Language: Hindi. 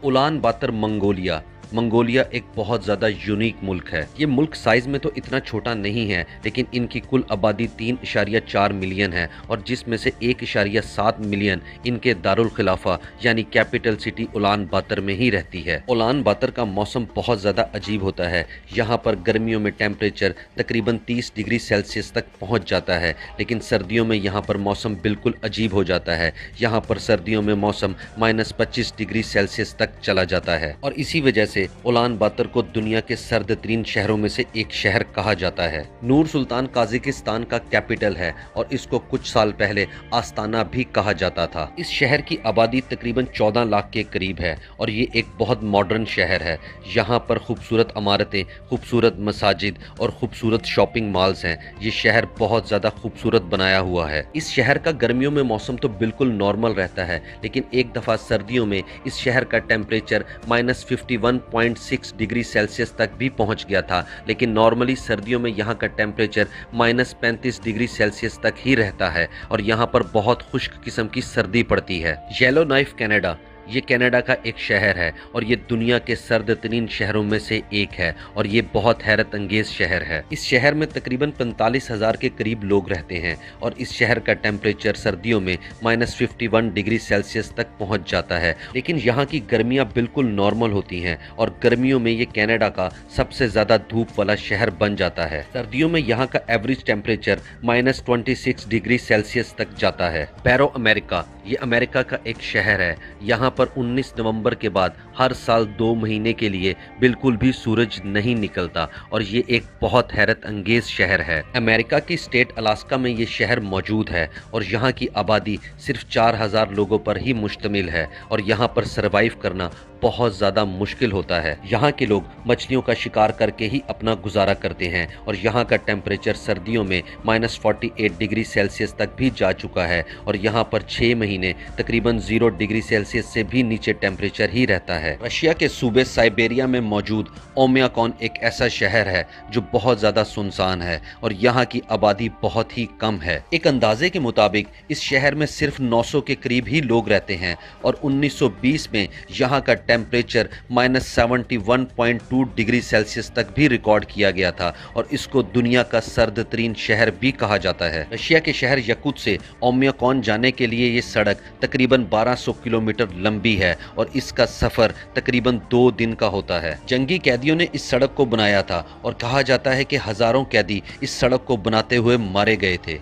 Ulan बातर Mongolia. मंगोलिया एक बहुत ज़्यादा यूनिक मुल्क है। ये मुल्क साइज़ में तो इतना छोटा नहीं है, लेकिन इनकी कुल आबादी 3.4 मिलियन है और जिसमें से 1.7 मिलियन इनके दारुल खिलाफा यानी कैपिटल सिटी उलान बातर में ही रहती है। उलान बातर का मौसम बहुत ज़्यादा अजीब होता है। यहाँ पर गर्मियों में टेम्परेचर तकरीबन 30 डिग्री सेल्सियस तक पहुँच जाता है, लेकिन सर्दियों में यहाँ पर मौसम बिल्कुल अजीब हो जाता है। यहाँ पर सर्दियों में मौसम -25 डिग्री सेल्सियस तक चला जाता है और इसी वजह से उलान बातर को दुनिया के सर्द तरीन शहरों में से एक शहर कहा जाता है। नूर सुल्तान काज़ाकिस्तान का कैपिटल है और इसको कुछ साल पहले आस्ताना भी कहा जाता था। इस शहर की आबादी तकरीबन 14 लाख के करीब है और ये एक बहुत मॉडर्न शहर है। यहाँ पर खूबसूरत इमारतें, खूबसूरत मसाजिद और खूबसूरत शॉपिंग मॉल्स हैं। ये शहर बहुत ज़्यादा खूबसूरत बनाया हुआ है। इस शहर का गर्मियों में मौसम तो बिल्कुल नॉर्मल रहता है, लेकिन एक दफ़ा सर्दियों में इस शहर का टेम्परेचर -51.6 डिग्री सेल्सियस तक भी पहुंच गया था। लेकिन नॉर्मली सर्दियों में यहाँ का टेम्परेचर -35 डिग्री सेल्सियस तक ही रहता है और यहाँ पर बहुत खुश्क किस्म की सर्दी पड़ती है। येलो नाइफ कनाडा, ये कनाडा का एक शहर है और ये दुनिया के सर्द तरीन शहरों में से एक है और ये बहुत हैरत अंगेज शहर है। इस शहर में तकरीबन 45,000 के करीब लोग रहते हैं और इस शहर का टेम्परेचर सर्दियों में -51 डिग्री सेल्सियस तक पहुंच जाता है। लेकिन यहाँ की गर्मियाँ बिल्कुल नॉर्मल होती हैं और गर्मियों में ये कनाडा का सबसे ज़्यादा धूप वाला शहर बन जाता है। सर्दियों में यहाँ का एवरेज टेम्परेचर -26 डिग्री सेल्सियस तक जाता है। बैरो अमेरिका, ये अमेरिका का एक शहर है। यहाँ पर 19 नवंबर के बाद हर साल 2 महीने के लिए बिल्कुल भी सूरज नहीं निकलता और ये एक बहुत हैरत अंगेज शहर है। अमेरिका की स्टेट अलास्का में ये शहर मौजूद है और यहाँ की आबादी सिर्फ 4,000 लोगों पर ही मुश्तमिल है और यहाँ पर सरवाइव करना बहुत ज़्यादा मुश्किल होता है। यहाँ के लोग मछलियों का शिकार करके ही अपना गुजारा करते हैं और यहाँ का टेम्परेचर सर्दियों में -48 डिग्री सेल्सियस तक भी जा चुका है और यहाँ पर 6 महीने तकरीबन 0 डिग्री सेल्सियस से भी नीचे टेम्परेचर ही रहता है। रशिया के सूबे साइबेरिया में मौजूद ओमियाकॉन एक ऐसा शहर है जो बहुत ज़्यादा सुनसान है और यहाँ की आबादी बहुत ही कम है। एक अंदाजे के मुताबिक इस शहर में सिर्फ 900 के करीब ही लोग रहते हैं और 1920 में यहाँ का टेम्परेचर -71.2 डिग्री सेल्सियस तक भी रिकॉर्ड किया गया था और इसको दुनिया का सर्द तरीन शहर भी कहा जाता है। रशिया के शहर यकुत से ओमियाकॉन जाने के लिए ये सड़क तकरीबन 1200 किलोमीटर लंबी है और इसका सफर तकरीबन 2 दिन का होता है। जंगी कैदियों ने इस सड़क को बनाया था और कहा जाता है कि हजारों कैदी इस सड़क को बनाते हुए मारे गए थे।